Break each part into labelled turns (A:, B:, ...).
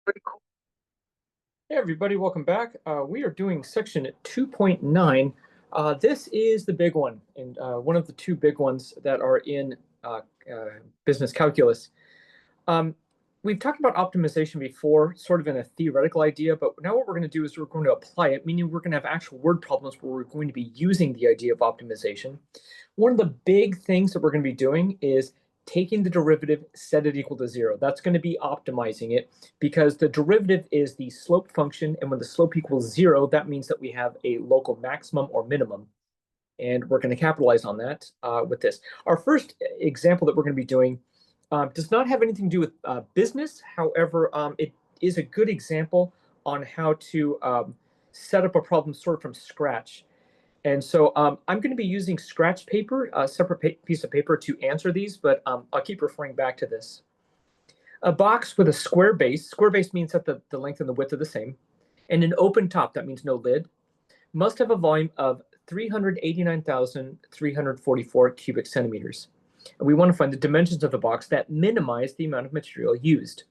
A: Pretty cool. Hey everybody, welcome back. We are doing section 2.9. This is the big one, and one of the two big ones that are in uh, uh, business calculus. Um, we've talked about optimization before, sort of in a theoretical idea, but now what we're going to do is we're going to apply it, meaning we're going to have actual word problems where we're going to be using the idea of optimization. One of the big things that we're going to be doing is taking the derivative, set it equal to zero. That's going to be optimizing it because the derivative is the slope function. And when the slope equals zero, that means that we have a local maximum or minimum. And we're going to capitalize on that with this. Our first example that we're going to be doing does not have anything to do with business. However, it is a good example on how to set up a problem sort of from scratch. And so I'm going to be using scratch paper, a separate piece of paper to answer these, but I'll keep referring back to this. A box with a square base. Square base means that the length and the width are the same. And an open top, that means no lid, must have a volume of 389,344 cubic centimeters. And we want to find the dimensions of the box that minimize the amount of material used.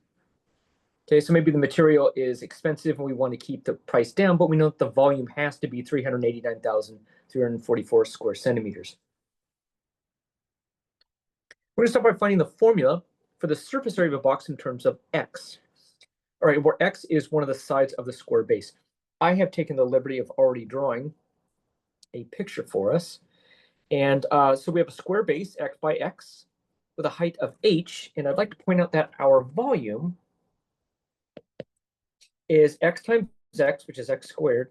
A: Okay, so maybe the material is expensive and we want to keep the price down, but we know that the volume has to be 389,344 square centimeters. We're going to start by finding the formula for the surface area of a box in terms of x. All right, where x is one of the sides of the square base. I have taken the liberty of already drawing a picture for us. And so we have a square base, x by x, with a height of h. And I'd like to point out that our volume is x times x, which is x squared,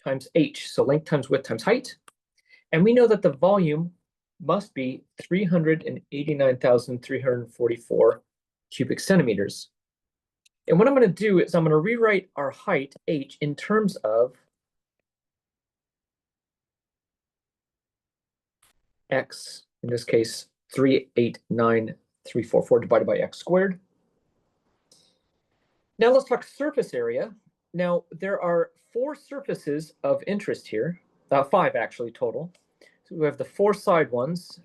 A: times h. So length times width times height. And we know that the volume must be 389,344 cubic centimeters. And what I'm going to do is I'm going to rewrite our height, h, in terms of x, in this case, 389,344 divided by x squared. Now let's talk surface area. Now there are four surfaces of interest here, five actually total. So we have the four side ones,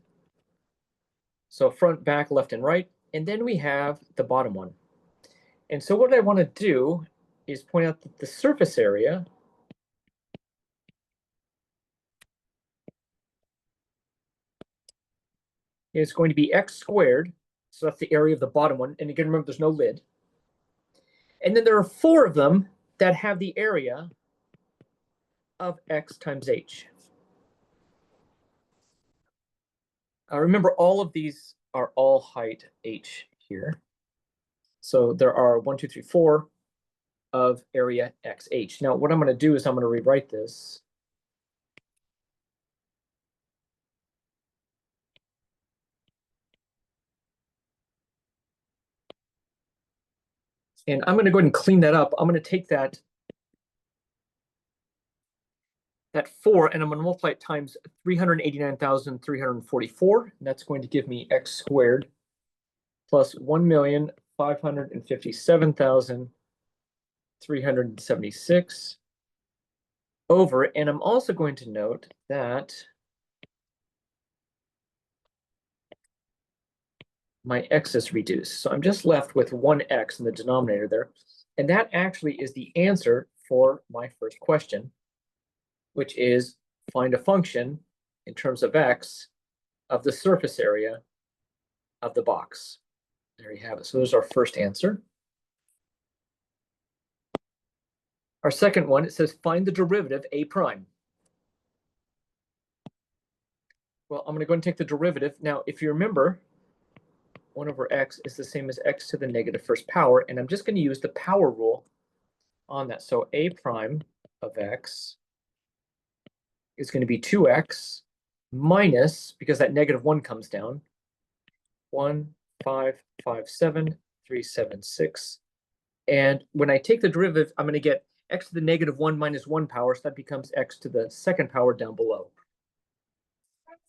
A: so front, back, left, and right, and then we have the bottom one. And so what I want to do is point out that the surface area is going to be x squared, so that's the area of the bottom one, and again, remember there's no lid. And then there are four of them that have the area of x times h. Remember, all of these are all height h here. So there are 1, 2, 3, 4 of area xh. Now, what I'm going to do is I'm going to rewrite this. And I'm going to go ahead and clean that up. I'm going to take that 4 and I'm going to multiply it times 389,344. And that's going to give me x squared plus 1,557,376 over, and I'm also going to note that my x is reduced. So I'm just left with 1x in the denominator there. And that actually is the answer for my first question, which is find a function in terms of x of the surface area of the box. There you have it. So there's our first answer. Our second one, it says find the derivative a prime. Well, I'm going to go and take the derivative. Now, if you remember, 1 over x is the same as x to the negative first power, and I'm just going to use the power rule on that. So a prime of x is going to be 2x minus, because that negative 1 comes down, 1,557,376. And when I take the derivative, I'm going to get x to the negative 1 minus 1 power, so that becomes x to the second power down below.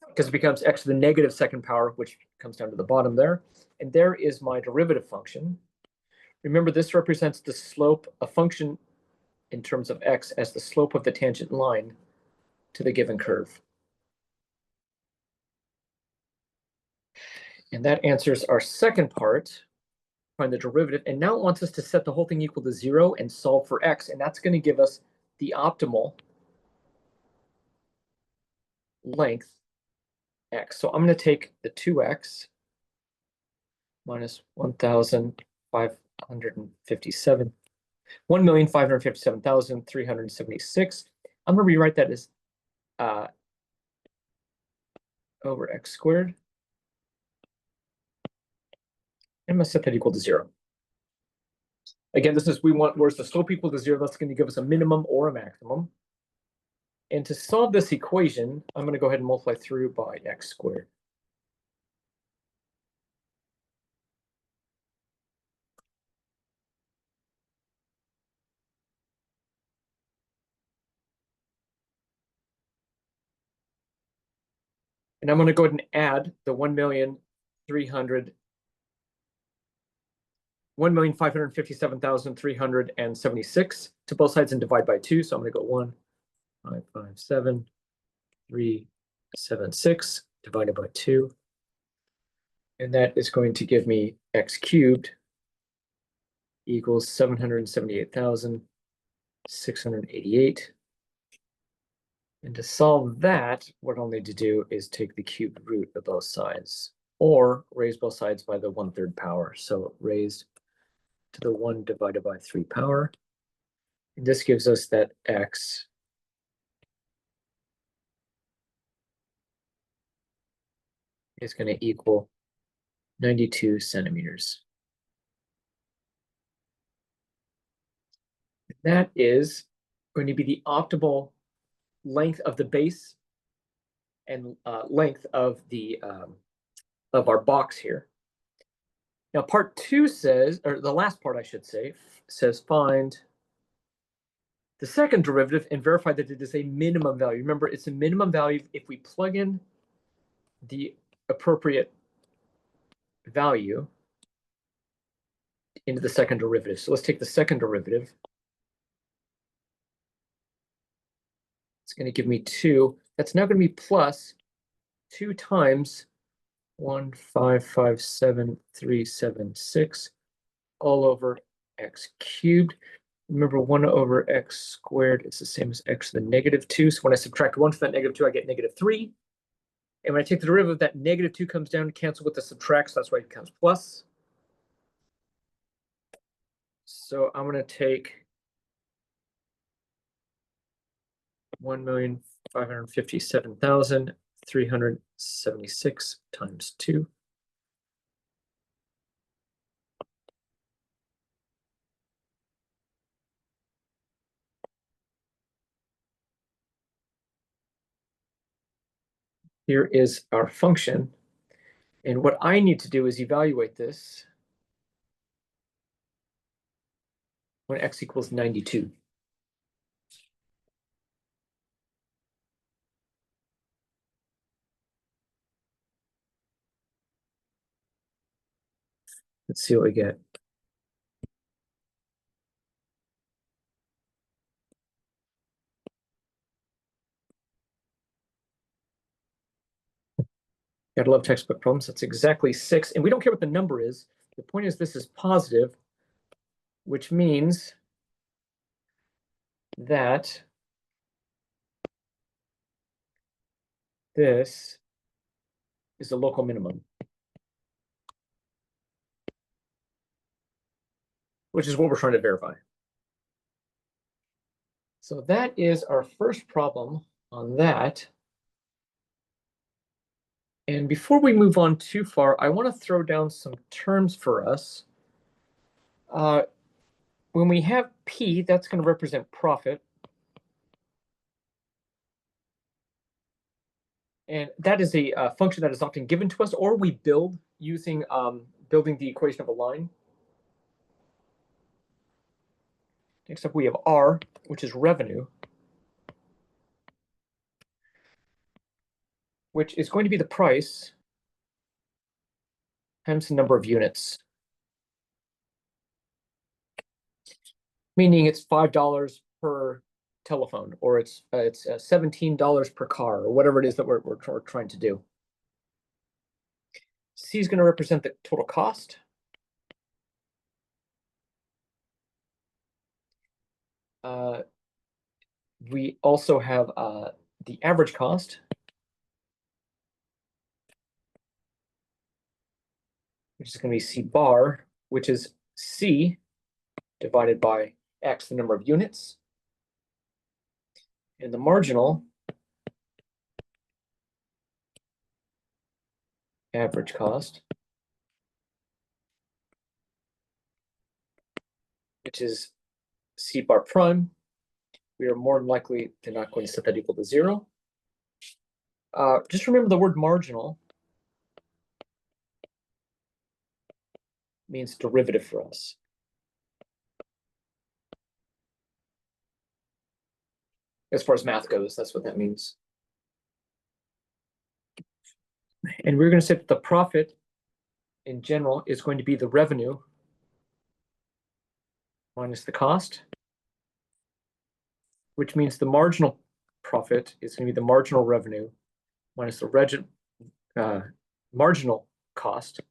A: Because it becomes x to the negative second power, which comes down to the bottom there. And there is my derivative function. Remember, this represents the slope, a function in terms of x as the slope of the tangent line to the given curve. And that answers our second part find the derivative, and now it wants us to set the whole thing equal to 0 and solve for x, and that's going to give us the optimal length x. So I'm going to take the 2x minus 1,557, 1,557,376. I'm going to rewrite that as over x squared. I'm going to set that equal to 0. Again, this is, we want, where's the slope equal to 0, that's going to give us a minimum or a maximum. And to solve this equation, I'm going to go ahead and multiply through by x squared. And I'm going to go ahead and add the 1,557,376 to both sides and divide by 2. So I'm going to go 1,557,376 divided by 2. And that is going to give me x cubed equals 778,688. And to solve that, what I'll need to do is take the cubed root of both sides, or raise both sides by the 1/3 power. So raised to the 1 divided by 3 power. And this gives us that x is going to equal 92 centimeters. That is going to be the optimal length of the base and length of the of our box here. Now, part 2 says, or the last part I should say, says find the second derivative and verify that it is a minimum value. Remember, it's a minimum value if we plug in the appropriate value into the second derivative. So let's take the second derivative. It's going to give me 2. That's now going to be plus 2 times 1,557,376 all over x cubed. Remember, 1 over x squared is the same as x to the -2. So when I subtract 1 from that -2, I get -3. And when I take the derivative, that -2 comes down to cancel with the subtract, so that's why it becomes plus. So I'm going to take 1,557,376 times 2. Here is our function. And what I need to do is evaluate this when x equals 92. Let's see what we get. Gotta love textbook problems. That's exactly 6. And we don't care what the number is. The point is this is positive, which means that this is the local minimum, which is what we're trying to verify. So that is our first problem on that. And before we move on too far, I want to throw down some terms for us. When we have P, that's going to represent profit. And that is a function that is often given to us, or we build using building the equation of a line. Next up, we have R, which is revenue, which is going to be the price times the number of units. Meaning it's $5 per telephone, or it's $17 per car, or whatever it is that we're trying to do. C is going to represent the total cost. we also have the average cost, which is going to be C bar, which is C divided by X, the number of units. And the marginal average cost, which is C bar prime. We are more than likely than not going to set that equal to 0. Just remember the word marginal means derivative for us. As far as math goes, that's what that means. And we're going to say that the profit in general is going to be the revenue minus the cost, which means the marginal profit is going to be the marginal revenue minus the marginal cost.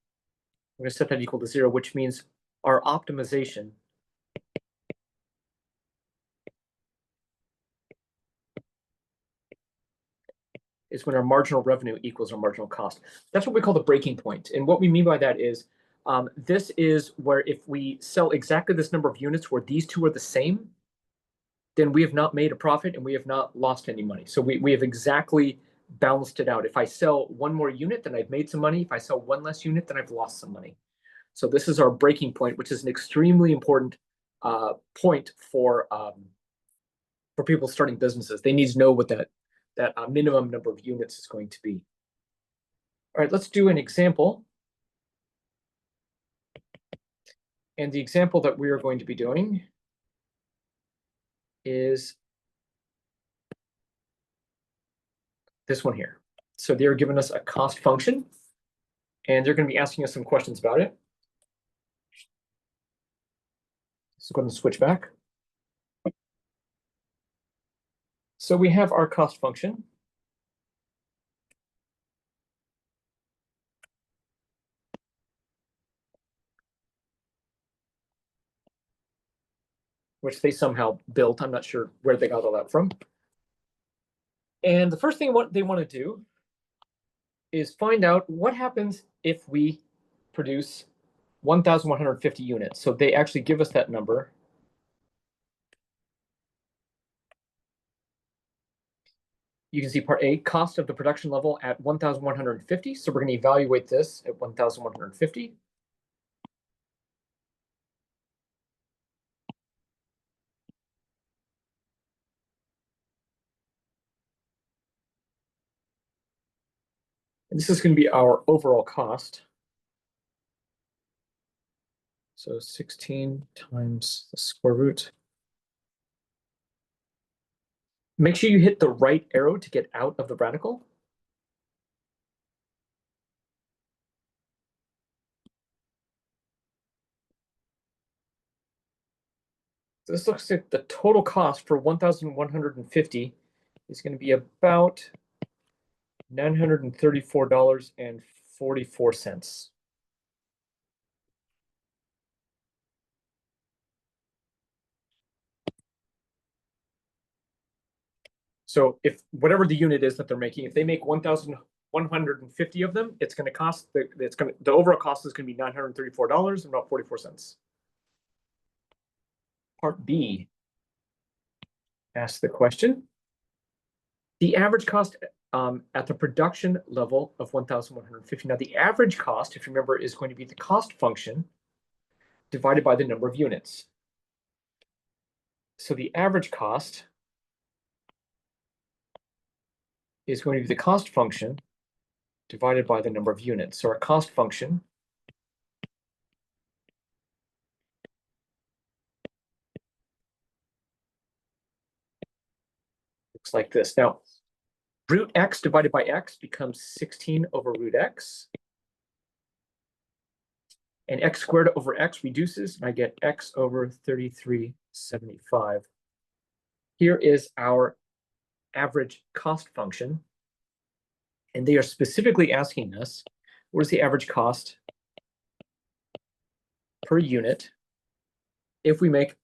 A: We're going to set that equal to 0, which means our optimization is when our marginal revenue equals our marginal cost. That's what we call the breaking point. And what we mean by that is this is where if we sell exactly this number of units where these two are the same, then we have not made a profit and we have not lost any money. So we have exactly balanced it out. If I sell one more unit, then I've made some money. If I sell one less unit, then I've lost some money. So this is our breaking point, which is an extremely important point for people starting businesses. They need to know what that minimum number of units is going to be. All right, let's do an example. And the example that we are going to be doing is this one here. So they're giving us a cost function, and they're going to be asking us some questions about it. So go ahead and switch back. So we have our cost function. Which they somehow built. I'm not sure where they got all that from. And the first thing they want to do is find out what happens if we produce 1,150 units. So they actually give us that number. You can see part A, cost of the production level at 1,150. So we're going to evaluate this at 1,150. And this is going to be our overall cost. So 16 times the square root. Make sure you hit the right arrow to get out of the radical. So this looks like the total cost for 1,150 is going to be about $934.44. So if whatever the unit is that they're making, if they make 1,150 of them, it's going to cost the overall cost is going to be $934 and about 44 cents. Part B asks the question: the average cost at the production level of 1,150. Now, the average cost, if you remember, is going to be the cost function divided by the number of units. So the average cost is going to be the cost function divided by the number of units. So our cost function looks like this. Now, root x divided by x becomes 16 over root x. And x squared over x reduces, and I get x over 3375. Here is our average cost function. And they are specifically asking us, what is the average cost per unit if we make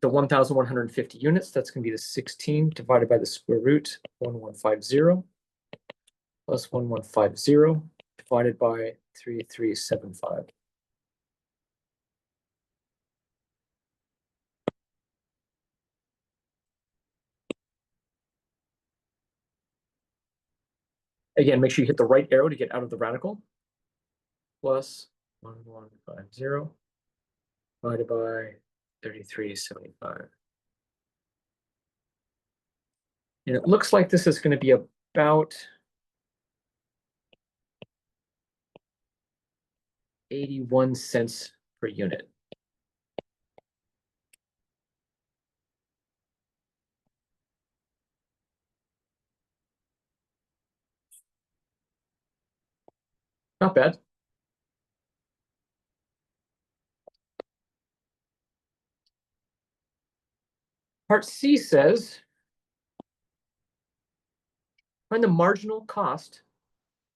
A: the 1,150 units, that's going to be the 16 divided by the square root 1150 plus 1150 divided by 3375. Again, make sure you hit the right arrow to get out of the radical. Plus 1150 divided by 3375. And it looks like this is going to be about 81 cents per unit. Not bad. Part C says, find the marginal cost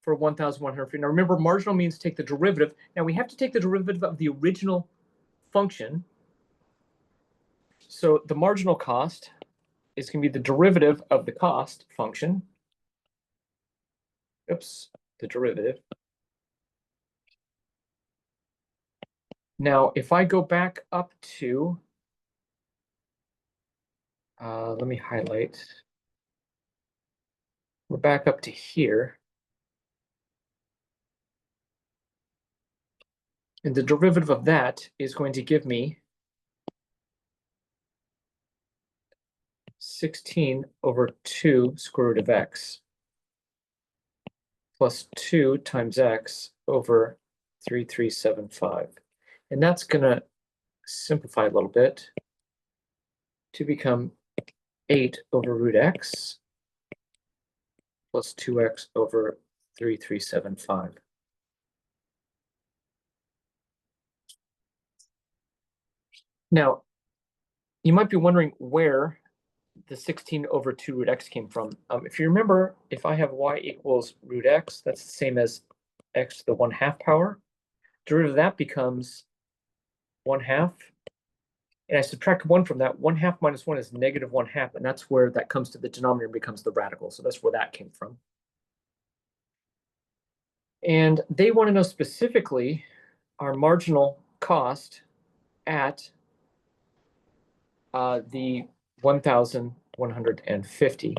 A: for 1,150. Now remember, marginal means take the derivative. Now we have to take the derivative of the original function. So the marginal cost is going to be the derivative of the cost function. Oops, the derivative. Now, if I go back up to, let me highlight. We're back up to here. And the derivative of that is going to give me 16 over 2 square root of x plus 2 times x over 3375. And that's going to simplify a little bit to become 8 over root x plus 2x over 3375. Now, you might be wondering where the 16 over 2 root x came from. If you remember, if I have y equals root x, that's the same as x to the 1/2 power. Derivative of that becomes 1/2. And I subtract 1 from that. 1/2 minus 1 is negative 1/2. And that's where that comes to the denominator and becomes the radical. So that's where that came from. And they want to know specifically our marginal cost at the 1,150.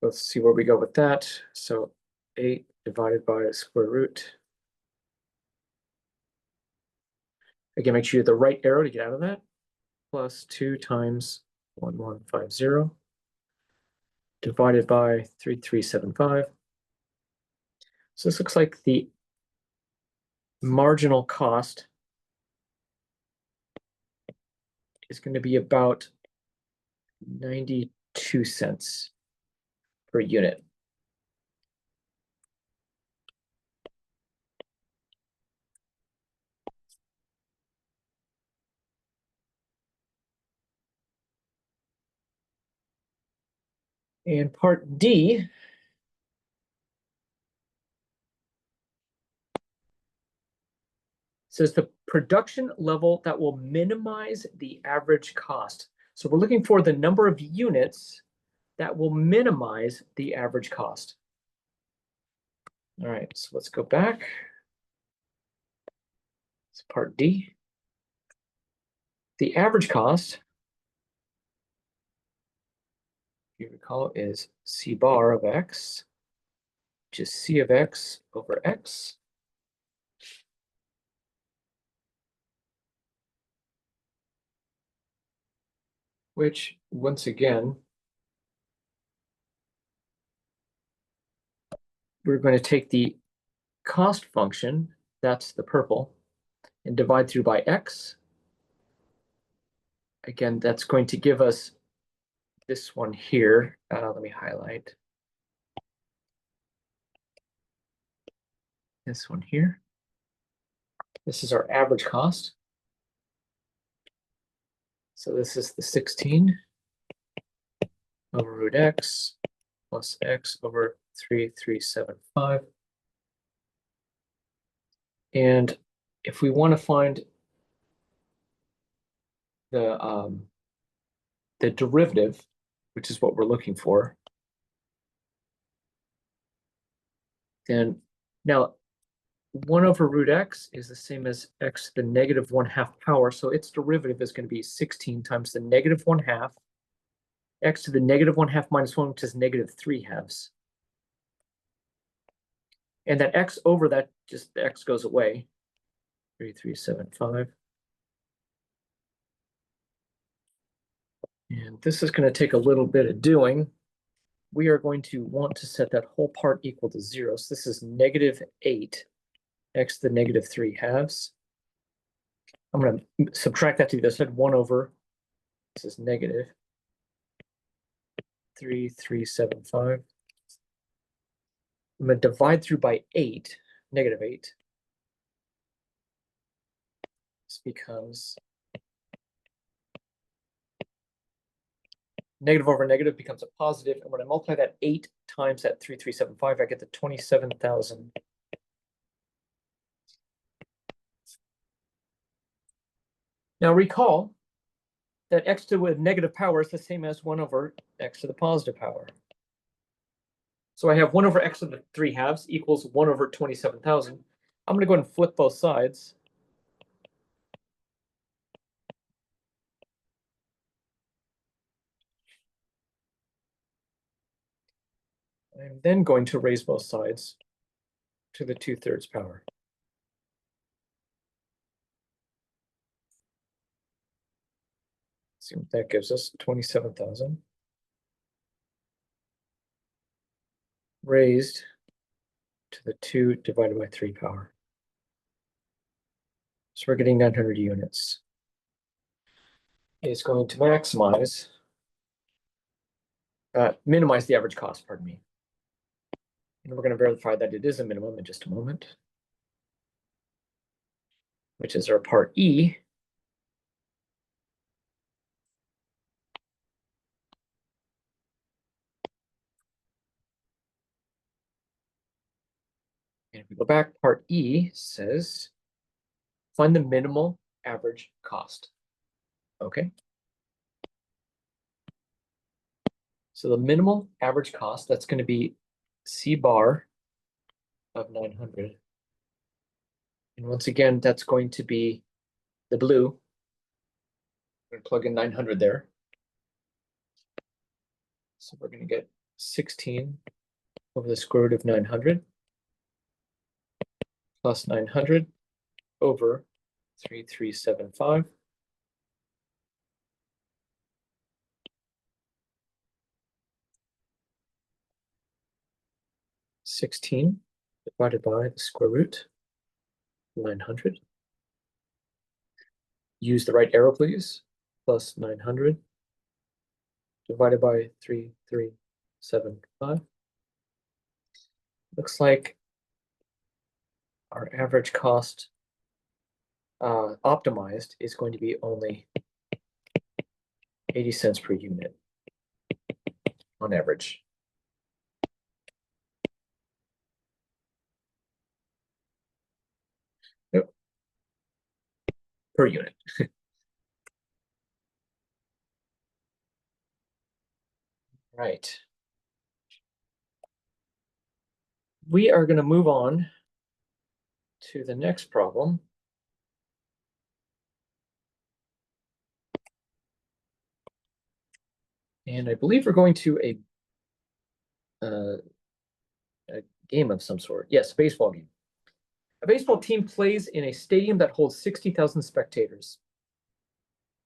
A: Let's see where we go with that. So 8 divided by the square root. Again, make sure you hit the right arrow to get out of that. Plus 2 times 1150 divided by 3375. So this looks like the marginal cost is going to be about 92 cents per unit. And part D says the production level that will minimize the average cost. So we're looking for the number of units that will minimize the average cost. All right, so let's go back. It's part D. The average cost, if you recall, is C bar of x, which is C of x over x. Which, once again, we're going to take the cost function, that's the purple, and divide through by x. Again, that's going to give us this one here. Let me highlight this one here. This is our average cost. So this is the 16 over root x plus x over 3375. And if we want to find the derivative, which is what we're looking for, then now 1 over root x is the same as x to the negative 1/2 power. So its derivative is going to be 16 times the negative 1/2, x to the negative 1/2 minus 1, which is negative 3/2. And that x over that, just the x goes away. 3375. And this is going to take a little bit of doing. We are going to want to set that whole part equal to 0. So this is negative 8, x to the negative 3/2. I'm going to subtract that to the other side. 1 over, this is negative 3375. I'm going to divide through by 8, negative 8. This becomes negative over negative becomes a positive. And when I multiply that 8 times that 3375, I get the 27,000. Now recall that x to the negative power is the same as 1 over x to the positive power. So I have 1 over x to the 3/2 equals 1 over 27,000. I'm going to go ahead and flip both sides. I'm then going to raise both sides to the 2/3 power. Let's see what that gives us, 27,000. Raised to the 2 divided by 3 power. So we're getting 900 units. It's going to minimize the average cost, pardon me. And we're going to verify that it is a minimum in just a moment, which is our part E. And if we go back, part E says, find the minimal average cost. Okay. So the minimal average cost, that's going to be C bar of 900. And once again, that's going to be the blue. I'm going to plug in 900 there. So we're going to get 16 over the square root of 900 plus 900 over 3375. Sixteen divided by the square root 900. Use the right arrow, please. Plus 900 divided by 3375. Looks like our average cost optimized is going to be only 80 cents per unit on average. Nope. Per unit. Right. We are going to move on to the next problem. And I believe we're going to a game of some sort. Yes, a baseball game. A baseball team plays in a stadium that holds 60,000 spectators.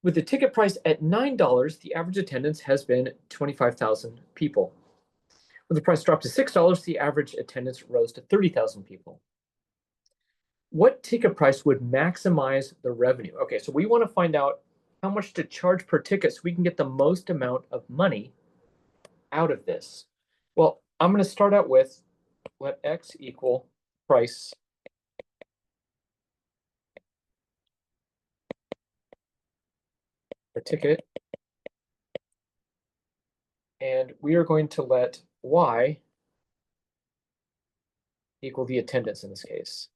A: With the ticket price at $9, the average attendance has been 25,000 people. When the price dropped to $6, the average attendance rose to 30,000 people. What ticket price would maximize the revenue? Okay, so we want to find out how much to charge per ticket so we can get the most amount of money out of this. Well, I'm going to start out with let X equal price per ticket And we are going to let y equal the attendance in this case.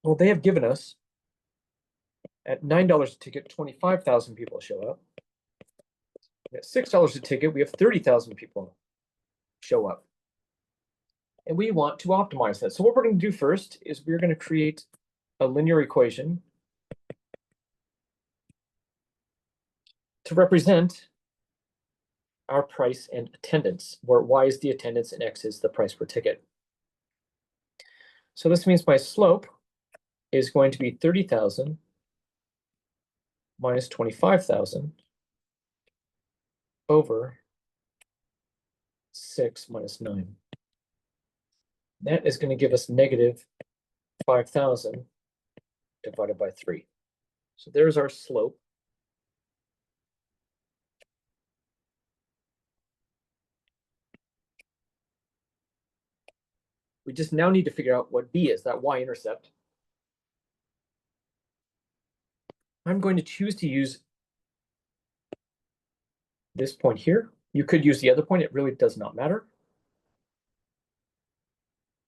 A: Well, they have given us at $9 a ticket, 25,000 people show up. At $6 a ticket, we have 30,000 people show up. And we want to optimize that. So what we're going to do first is we're going to create a linear equation to represent our price and attendance, where y is the attendance and x is the price per ticket. So this means my slope is going to be 30,000 minus 25,000 over 6 minus 9. That is going to give us negative 5,000 divided by 3. So there's our slope. We just now need to figure out what b is, that y-intercept. I'm going to choose to use this point here. You could use the other point. It really does not matter.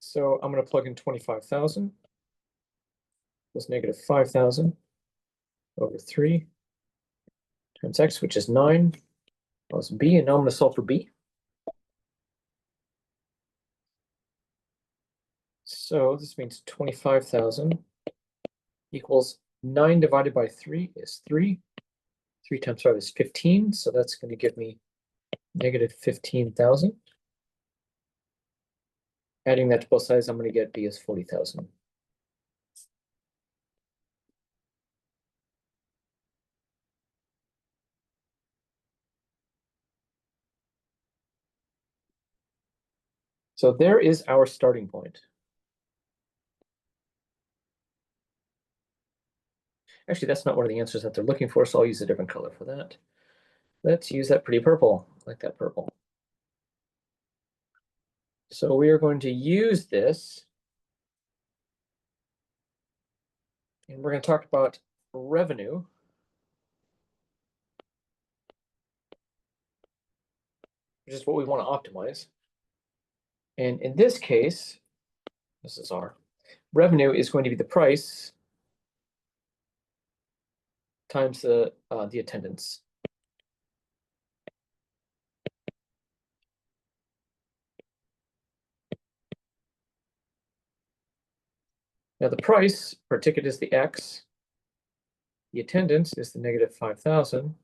A: So I'm going to plug in 25,000 plus negative 5,000 over 3 times x, which is 9, plus b. And now I'm going to solve for b. So this means 25,000 equals 9 divided by 3 is 3. 3 times 5 is 15. So that's going to give me negative 15,000. Adding that to both sides, I'm going to get b is 40,000. So there is our starting point. Actually, that's not one of the answers that they're looking for, so I'll use a different color for that. Let's use that pretty purple. I like that purple. So we are going to use this, and we're going to talk about revenue. Which is what we want to optimize. And in this case, this is our revenue is going to be the price times the attendance. Now the price per ticket is the x. The attendance is the negative 5,000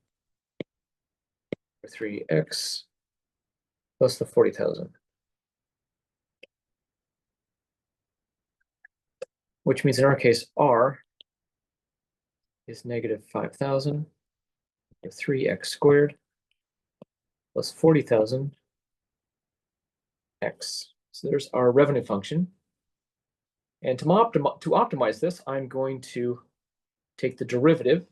A: or 3x plus the 40,000. Which means in our case, r is negative 5,000 or 3x squared plus 40,000 x. So there's our revenue function. And to optimize this, I'm going to take the derivative,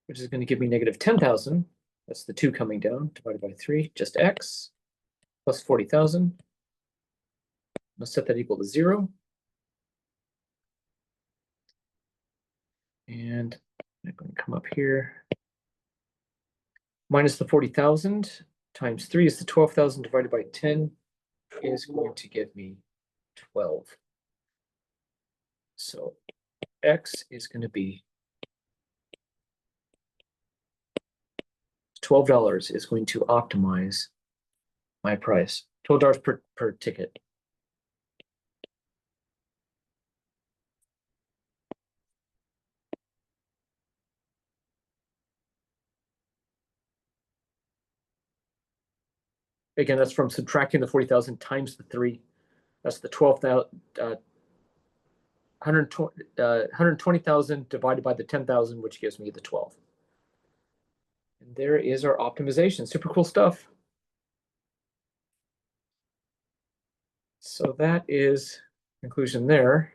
A: which is going to give me negative 10,000. That's the 2 coming down, divided by 3, just x, plus 40,000. Let's set that equal to 0. And I'm going to come up here. Minus the 40,000 times 3 is the 12,000 divided by 10 is going to give me 12. So x is going to be $12 is going to optimize my price. $12 per ticket. Again, that's from subtracting the 40,000 times the 3. That's the 12,000, 120,000 divided by the 10,000, which gives me the 12. And there is our optimization. Super cool stuff. So that is conclusion there.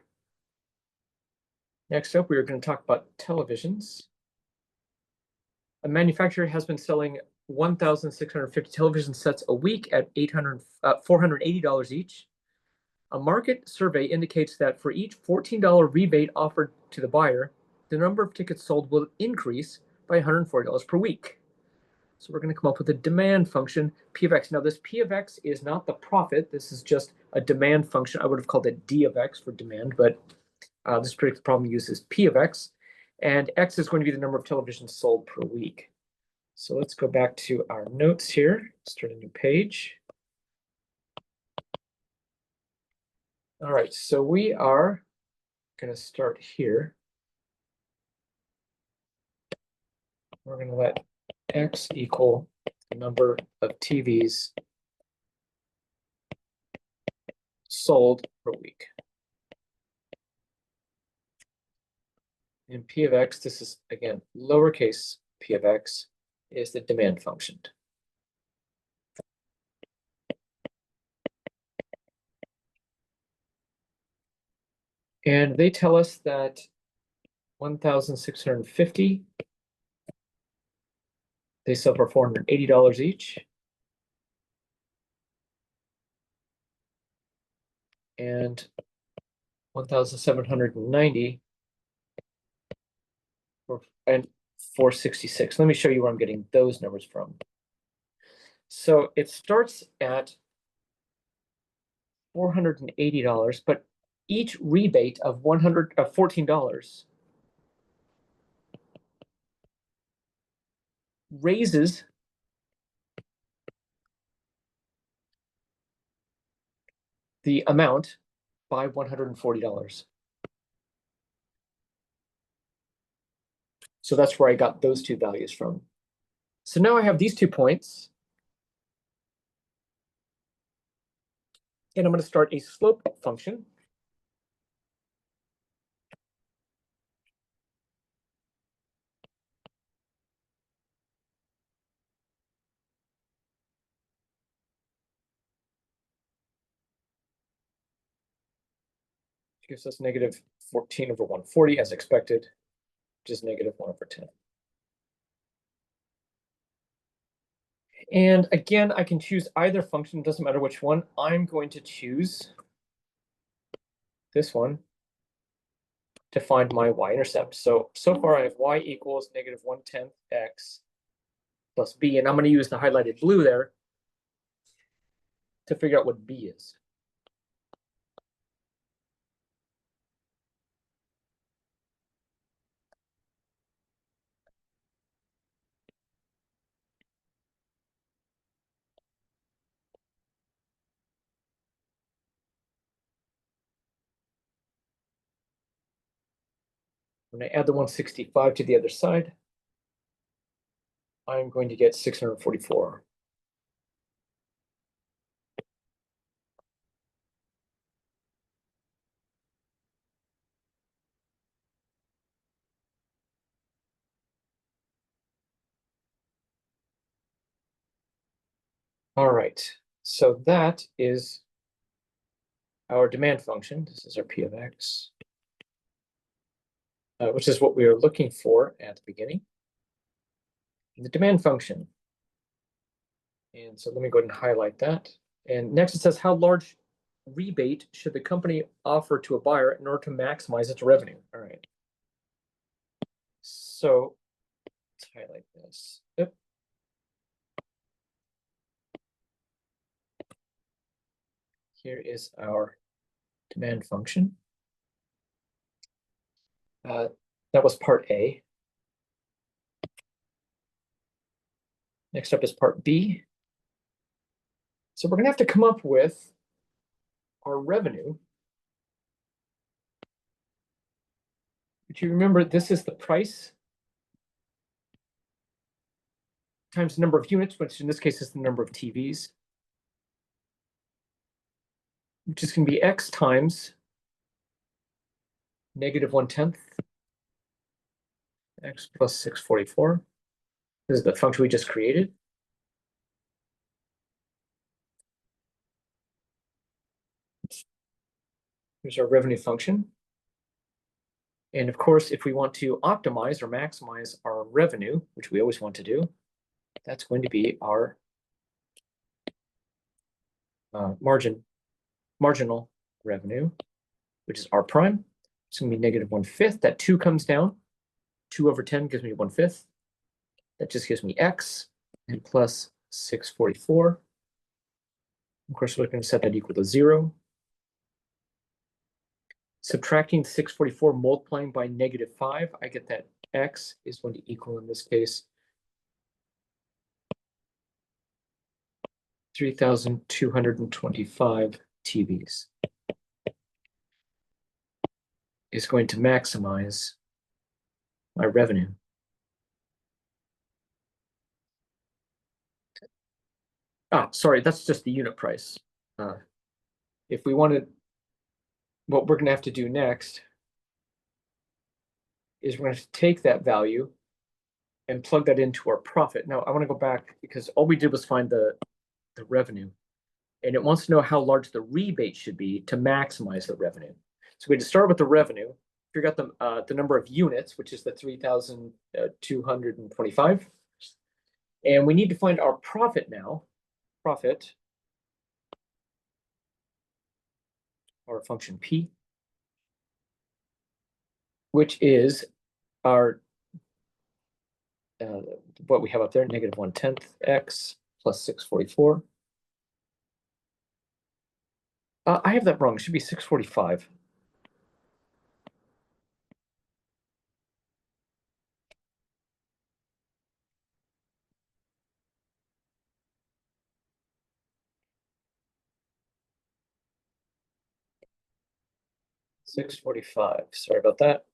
A: Next up, we are going to talk about televisions. A manufacturer has been selling 1,650 television sets a week at $480 each. A market survey indicates that for each $14 rebate offered to the buyer, the number of tickets sold will increase by $140 per week. So we're going to come up with a demand function, P of X. Now this P of X is not the profit. This is just a demand function. I would have called it D of X for demand, but this particular problem uses P of X. And X is going to be the number of televisions sold per week. So let's go back to our notes here, start a new page. All right, so we are going to start here. We're going to let X equal the number of TVs sold per week. And P of X, this is, again, lowercase p of X, is the demand function. And they tell us that 1,650, they sell for $480 each. And 1,790 and 466. Let me show you where I'm getting those numbers from. So it starts at $480, but each rebate of $14 raises the amount by $140. So that's where I got those two values from. So now I have these 2 points. And I'm going to start a slope function. Gives us negative 14 over 140 as expected, which is negative 1 over 10. And again, I can choose either function, doesn't matter which one. I'm going to choose this one to find my y-intercept. So far I have y equals negative 1/10 x plus b, and I'm going to use the highlighted blue there to figure out what b is. When I add the 165 to the other side, I'm going to get 644. All right, so that is our demand function. This is our P of X, which is what we were looking for at the beginning. The demand function. And so let me go ahead and highlight that. And next it says, how large rebate should the company offer to a buyer in order to maximize its revenue? All right. So let's highlight this. Yep. Here is our demand function. That was part A. Next up is part B. So we're going to have to come up with our revenue. But you remember, this is the price times the number of units, which in this case is the number of TVs, which is going to be X times negative 1/10 X plus 644. This is the function we just created. Here's our revenue function. And of course, if we want to optimize or maximize our revenue, which we always want to do, that's going to be our marginal revenue, which is r prime. It's going to be negative 1/5. That 2 comes down. 2 over 10 gives me 1/5. That just gives me x and plus 644. Of course, we're going to set that equal to 0. Subtracting 644, multiplying by negative 5, I get that x is going to equal, in this case, 3,225 TVs. Is going to maximize my revenue. Sorry, that's just the unit price. If we wanted, what we're going to have to do next is we're going to have to take that value and plug that into our profit. Now, I want to go back because all we did was find the revenue, and it wants to know how large the rebate should be to maximize the revenue. So we had to start with the revenue, figure out the number of units, which is the 3,225, and we need to find our profit now. Profit, or function P, which is our what we have up there, negative 1/10 x plus 644. I have that wrong. It should be 645. $645. Sorry about that.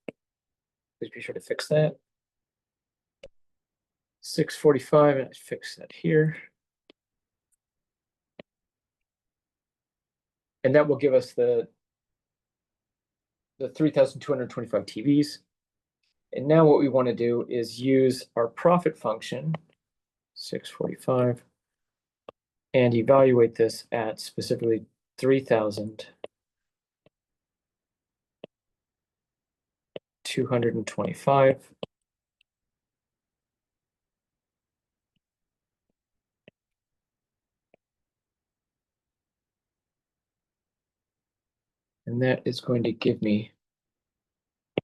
A: Please be sure to fix that. 645, and I fix that here. And that will give us the 3,225 TVs. And now what we want to do is use our profit function, 645, and evaluate this at specifically 3,225. And that is going to give me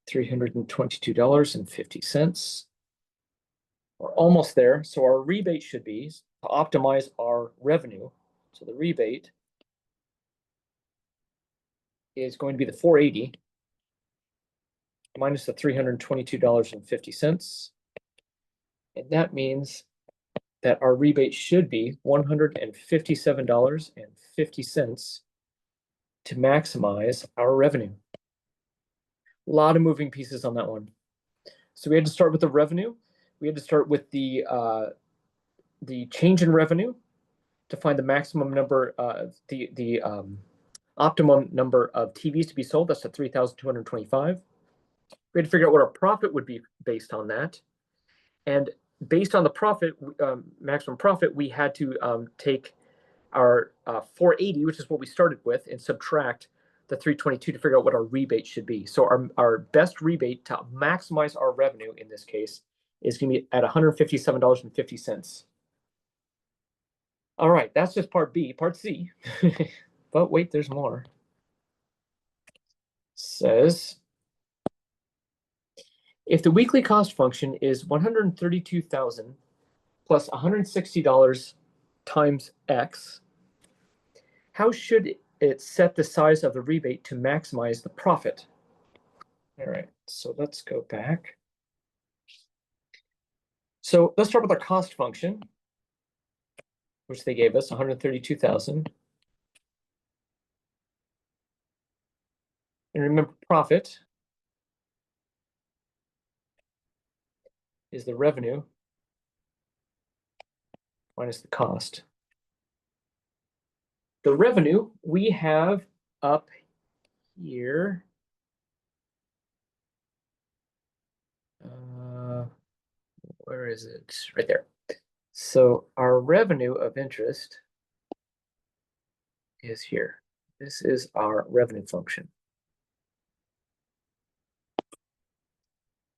A: $322.50. We're almost there. So our rebate should be to optimize our revenue. So the rebate is going to be the 480 minus the $322.50. And that means that our rebate should be $157.50 to maximize our revenue. A lot of moving pieces on that one. So we had to start with the revenue. We had to start with the change in revenue to find the maximum number, the optimum number of TVs to be sold. That's at 3,225. We had to figure out what our profit would be based on that. And based on the profit, maximum profit, we had to take our 480, which is what we started with, and subtract the 322 to figure out what our rebate should be. So our best rebate to maximize our revenue in this case is going to be at $157.50. All right, that's just part B. Part C, but wait, there's more. Says, if the weekly cost function is $132,000 plus $160 times X, how should it set the size of the rebate to maximize the profit? All right, so let's go back. So let's start with our cost function, which they gave us, 132,000. And remember, profit is the revenue minus the cost. The revenue we have up here. Where is it? Right there. So our revenue of interest is here. This is our revenue function.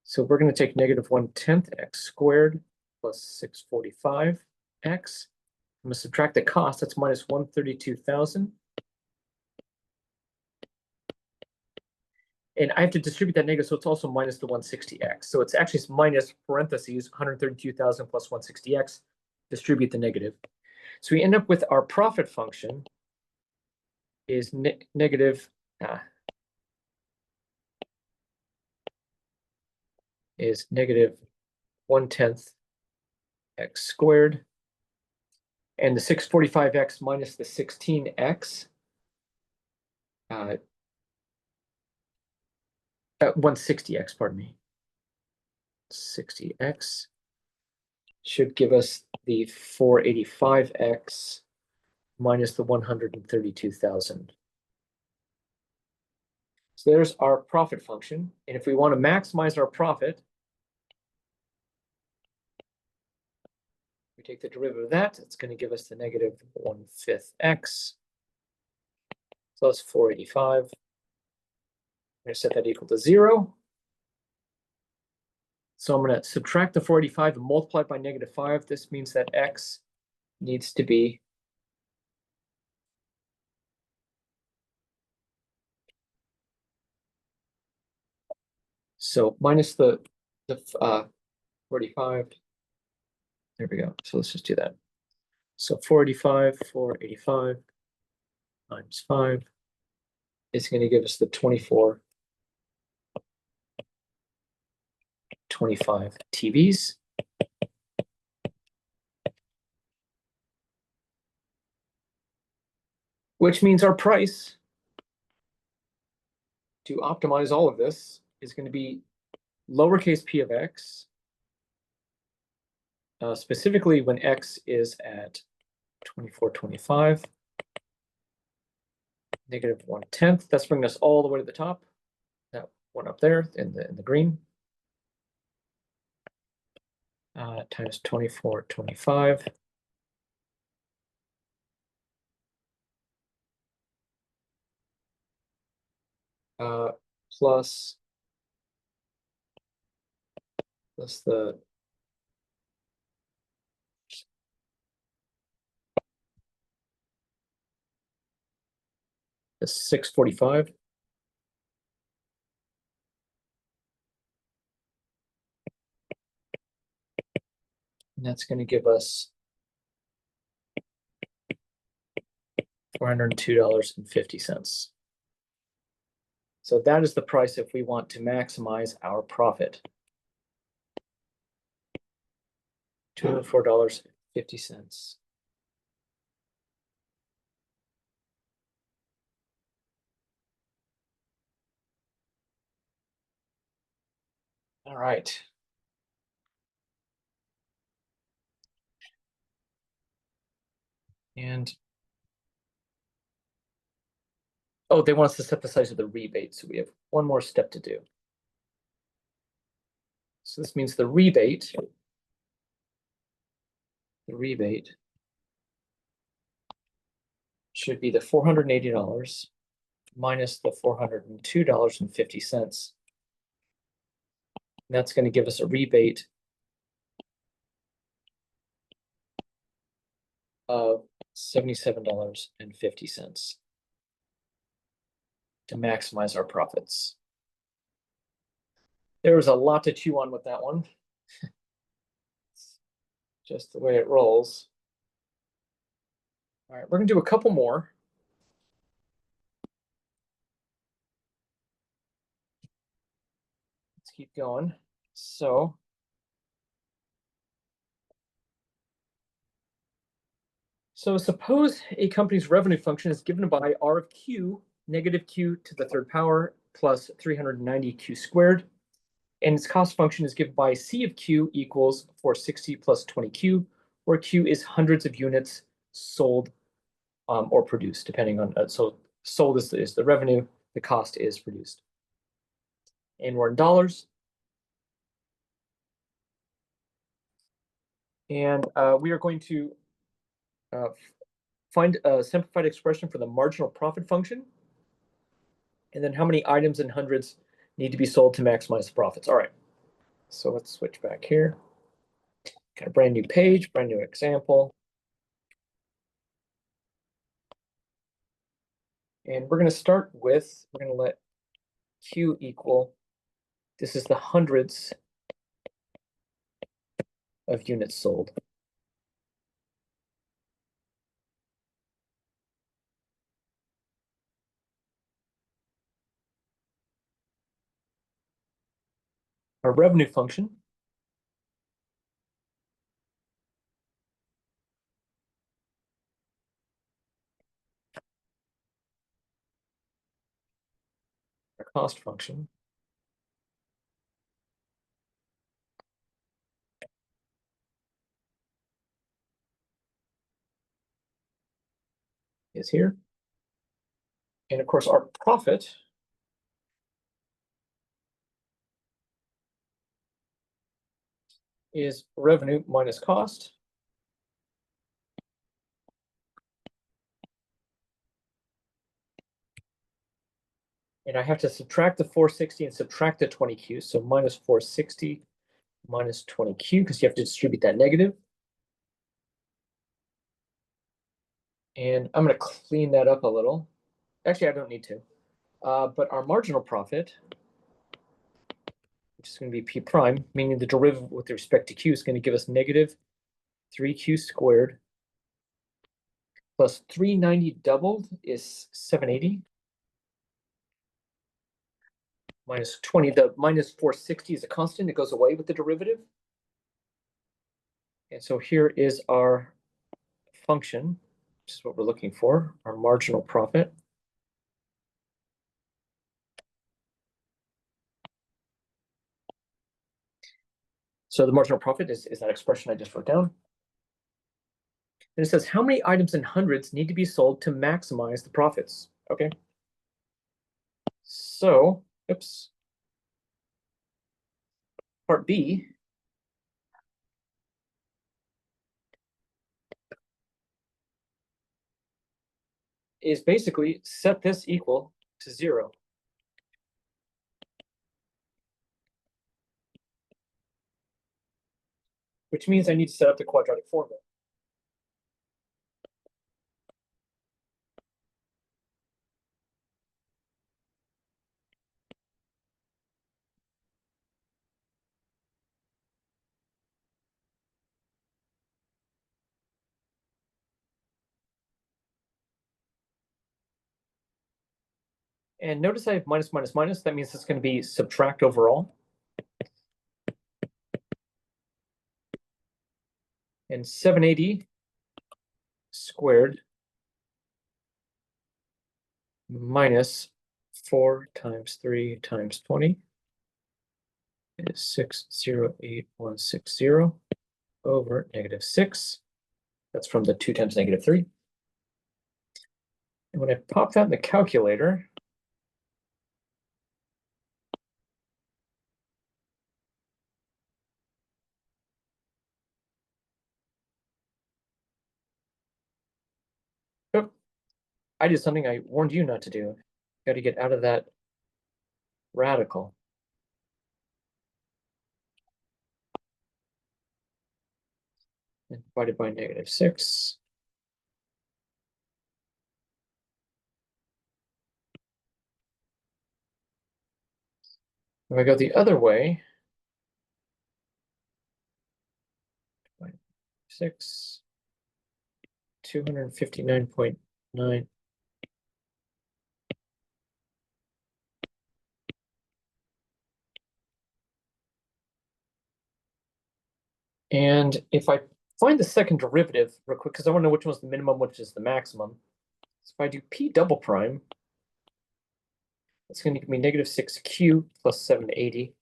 A: So we're going to take negative 1/10 x squared plus 645 x. I'm going to subtract the cost. That's minus 132,000. And I have to distribute that negative, so it's also minus the 160x. So it's actually minus parentheses 132,000 plus 160x, distribute the negative. So we end up with our profit function is negative 1/10 x squared, and the 645x minus the 16x, 160x, pardon me, 60x should give us the 485x minus the 132,000. So there's our profit function. And if we want to maximize our profit, we take the derivative of that. It's going to give us the negative 1/5 x plus 485. I'm going to set that equal to 0. So I'm going to subtract the 485 and multiply it by negative 5. This means that x needs to be so minus the 45. There we go. So let's just do that. So 485 times 5 is going to give us the 24.25 TVs. Which means our price to optimize all of this is going to be lowercase p of x, specifically when x is at 24.25, negative 1/10. That's bringing us all the way to the top. That one up there in the green. Times 24.25. Plus the the 645. And that's going to give us $402.50. So that is the price if we want to maximize our profit. $204.50. All right. And oh, they want us to set the size of the rebate. So we have one more step to do. So this means the rebate should be the $480 minus the $402.50. And that's going to give us a rebate of $77.50 to maximize our profits. There was a lot to chew on with that one. Just the way it rolls. All right, we're going to do a couple more. Let's keep going. So suppose a company's revenue function is given by R of Q, negative Q to the third power plus 390 Q squared. And its cost function is given by C of Q equals 460 plus 20Q, where Q is hundreds of units sold or produced, depending on, so sold is the revenue, the cost is produced. And we're in dollars. And we are going to find a simplified expression for the marginal profit function. And then how many items in hundreds need to be sold to maximize the profits. All right, so let's switch back here. Got a brand new page, brand new example. And we're going to start with, we're going to let Q equal, this is the hundreds of units sold. Our revenue function our cost function is here. And of course, our profit is revenue minus cost. And I have to subtract the 460 and subtract the 20Q. So minus 460 minus 20Q, because you have to distribute that negative. And I'm going to clean that up a little. Actually, I don't need to. But our marginal profit, which is going to be P prime, meaning the derivative with respect to Q is going to give us negative 3Q squared plus 390 doubled is 780. Minus 20, the minus 460 is a constant. It goes away with the derivative. And so here is our function, which is what we're looking for, our marginal profit. So the marginal profit is that expression I just wrote down. And it says, how many items in hundreds need to be sold to maximize the profits? Okay. So, oops. Part B is basically set this equal to 0. Which means I need to set up the quadratic formula. And notice I have minus, minus, minus. That means it's going to be subtract overall. And 780 squared minus 4 times 3 times 20 is 608160 over negative 6. That's from the 2 times negative 3. And when I pop that in the calculator, oh, I did something I warned you not to do. Got to get out of that radical. And divided by negative 6. If I go the other way, 6, 259.9. And if I find the second derivative real quick, because I want to know which one's the minimum, which is the maximum. So if I do P double prime, it's going to give me negative 6Q plus 780.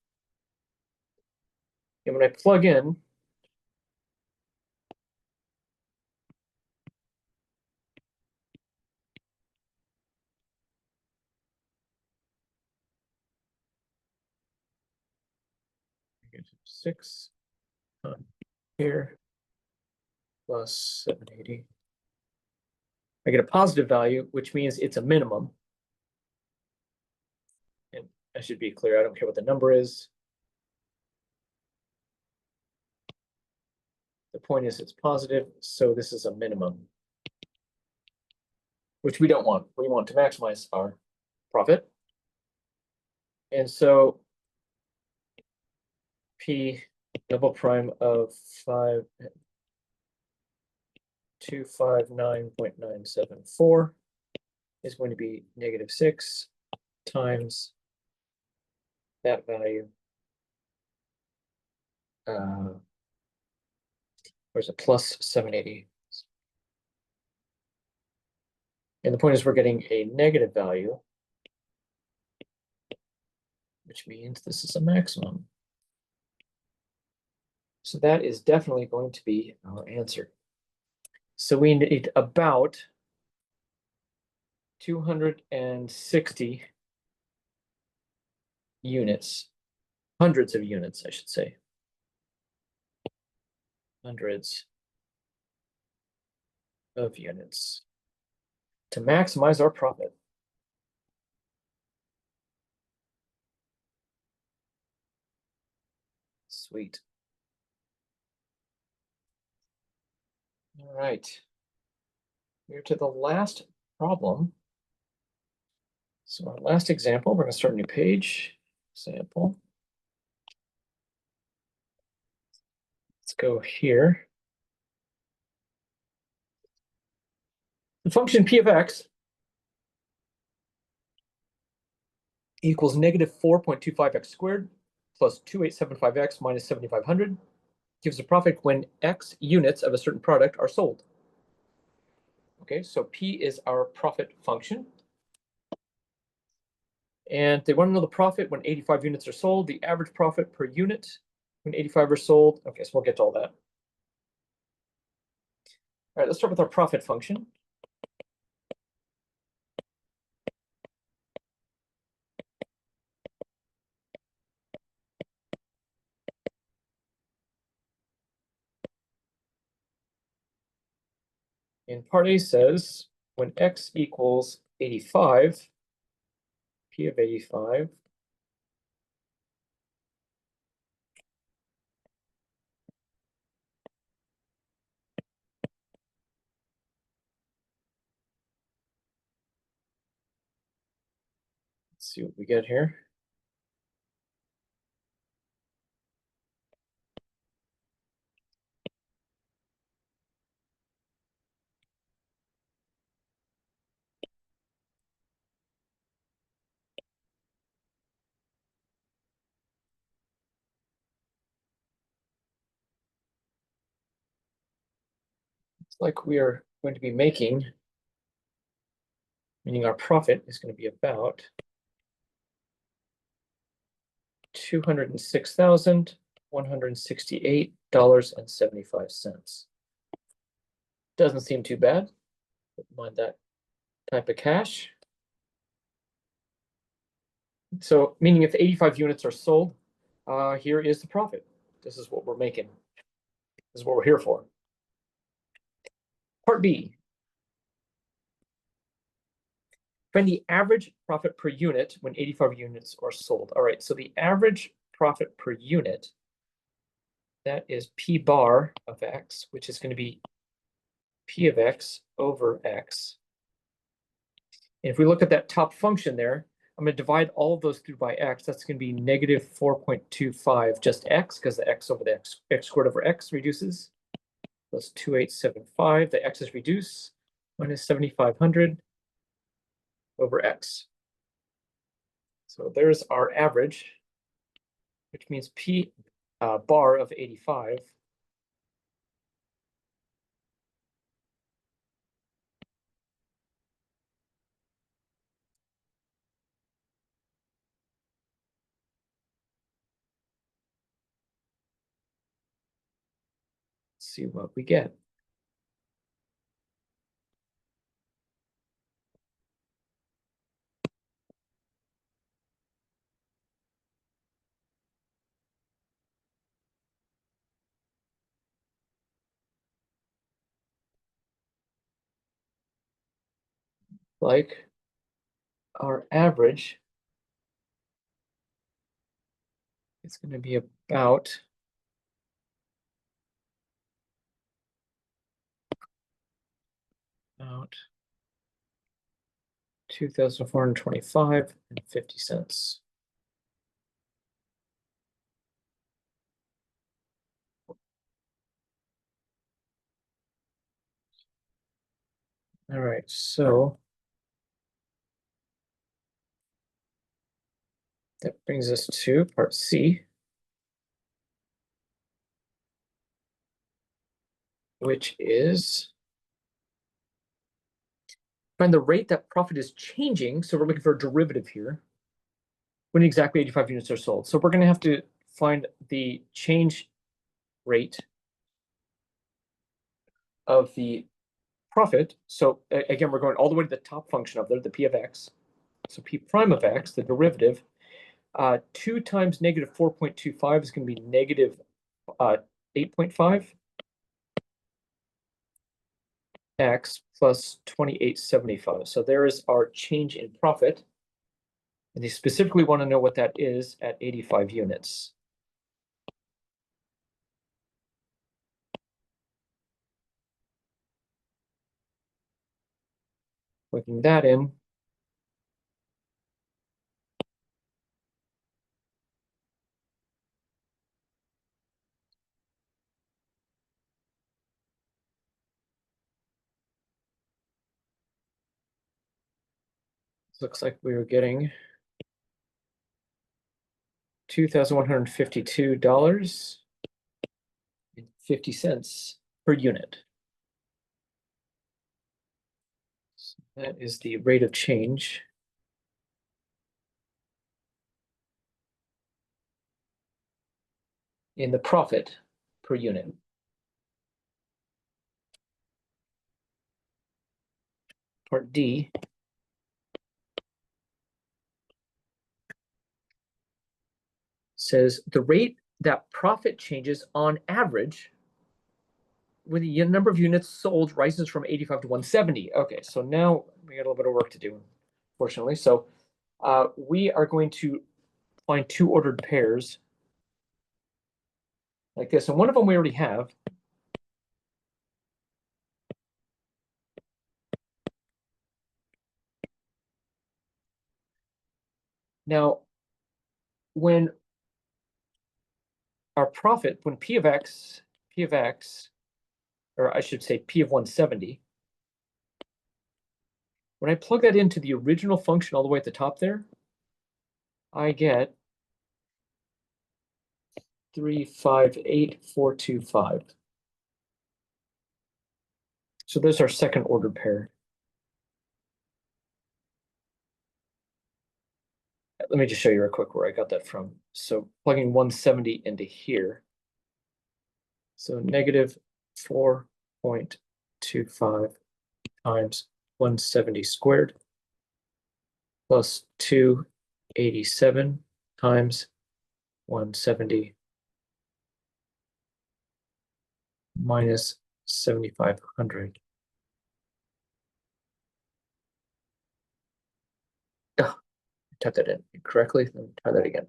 A: And when I plug in, negative 6 here plus 780. I get a positive value, which means it's a minimum. And I should be clear, I don't care what the number is. The point is it's positive, so this is a minimum, which we don't want. We want to maximize our profit. And so P double prime of 259.974 is going to be -6 times that value. Where's it? Plus 780. And the point is we're getting a negative value, which means this is a maximum. So that is definitely going to be our answer. So we need about 260 units, hundreds of units, I should say. Hundreds of units to maximize our profit. Sweet. All right. We're to the last problem. So our last example, we're going to start a new page. Example. Let's go here. The function p of x equals -4.25x squared plus 2875x minus 7500 gives a profit when x units of a certain product are sold. Okay, so P is our profit function. And they want to know the profit when 85 units are sold, the average profit per unit when 85 are sold. Okay, so we'll get to all that. All right, let's start with our profit function. And part A says when x equals 85, P of 85, let's see what we get here. It's like we are going to be making, meaning our profit is going to be about $206,168.75. Doesn't seem too bad. Don't mind that type of cash. So meaning if 85 units are sold, here is the profit. This is what we're making. This is what we're here for. Part B. Find the average profit per unit when 85 units are sold. All right, so the average profit per unit, that is P bar of X, which is going to be P of X over X. And if we look at that top function there, I'm going to divide all of those through by X. That's going to be -4.25 just X, because the X over the X squared over X reduces. Plus 2875, the X's reduce, minus 7500 over X. So there's our average, which means P bar of 85 see what we get. Like our average is going to be about about 2,425.50. All right, so that brings us to part C, which is find the rate that profit is changing. So we're looking for a derivative here when exactly 85 units are sold. So we're going to have to find the change rate of the profit. So again, we're going all the way to the top function of there, the p of x. So p prime of x, the derivative, 2 times negative 4.25 is going to be negative 8.5 x plus 28.75. So there is our change in profit. And they specifically want to know what that is at 85 units. Plugging that in. Looks like we were getting $2,152.50 per unit. So that is the rate of change in the profit per unit. Part D says the rate that profit changes on average when the number of units sold rises from 85 to 170. Okay, so now we got a little bit of work to do, fortunately. So we are going to find two ordered pairs like this. And one of them we already have. Now, when our profit, when P of X, or I should say P of 170, when I plug that into the original function all the way at the top there, I get 358,425. So there's our second ordered pair. Let me just show you real quick where I got that from. So plugging 170 into here. So negative 4.25 times 170 squared plus 287 times 170 minus 7,500. Oh, type that in correctly. Let me try that again.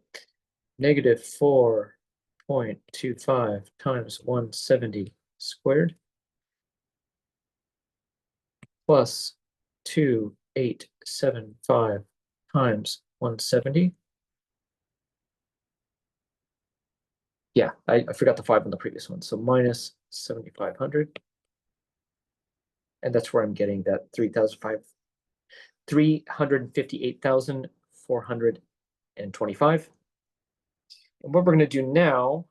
A: Negative 4.25 times 170 squared plus 2,875 times 170. Yeah, I forgot the 5 on the previous one. So minus 7,500. And that's where I'm getting that 358,425. And what we're going to do now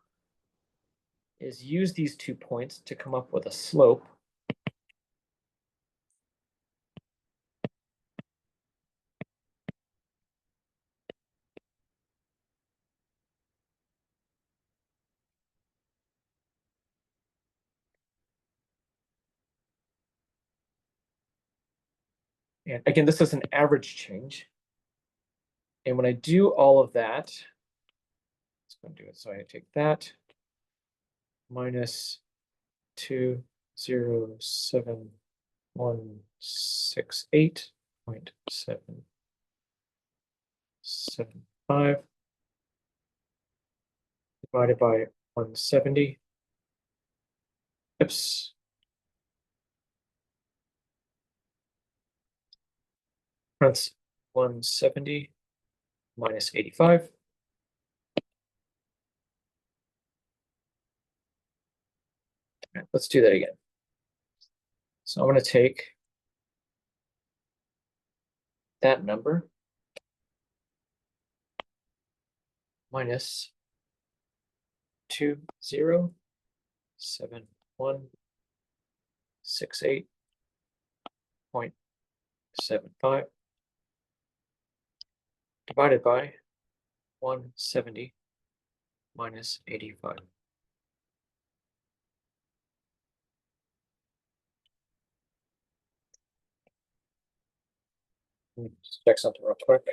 A: is use these 2 points to come up with a slope. And again, this is an average change. And when I do all of that, let's go and do it. So I take that minus 207,168.775 divided by 170. Oops. That's 170 minus 85. Right, let's do that again. So I'm going to take that number minus 207168.75 divided by 170 minus 85. Let me just check something real quick.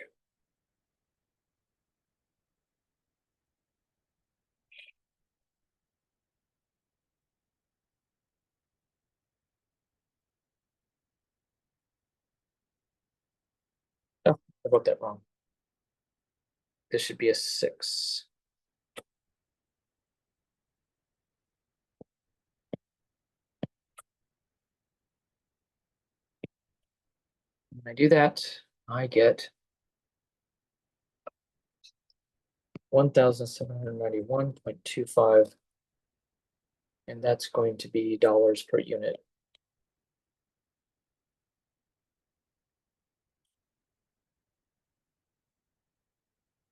A: Oh, I wrote that wrong. This should be a 6. When I do that, I get 1,791.25, and that's going to be dollars per unit.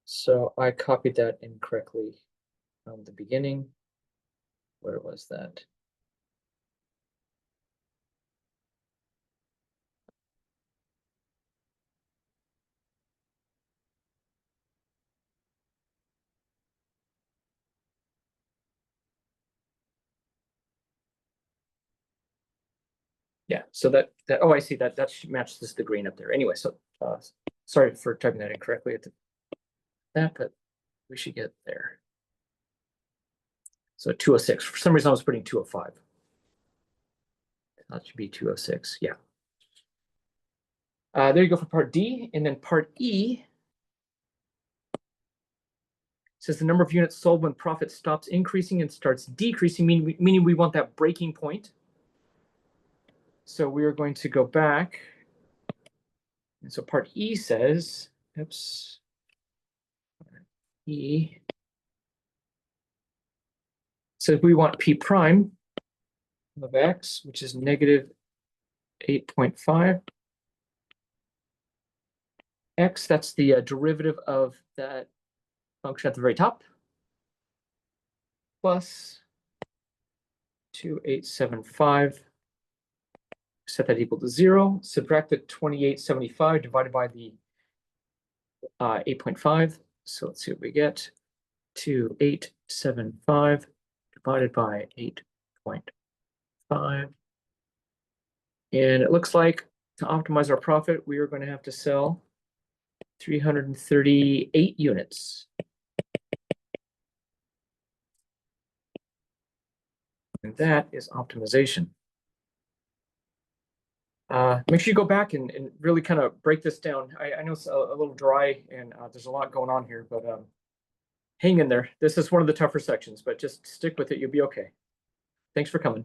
A: So I copied that incorrectly from the beginning. Where was that? Yeah, so that oh, I see that matches the green up there. Anyway, so sorry for typing that incorrectly at that, but we should get there. So 206. For some reason, I was putting 205. That should be 206. Yeah. There you go for part D, and then part E says the number of units sold when profit stops increasing and starts decreasing, meaning we want that breaking point. So we are going to go back. And so part E says, oops, E says we want P prime of X, which is negative 8.5. X, that's the derivative of that function at the very top, plus 2875. Set that equal to 0. Subtract the 2875 divided by the 8.5. So let's see what we get. 2875 divided by 8.5. And it looks like to optimize our profit, we are going to have to sell 338 units. And that is optimization. Make sure you go back and really kind of break this down. I know it's a little dry and there's a lot going on here, but hang in there. This is one of the tougher sections, but just stick with it. You'll be okay. Thanks for coming.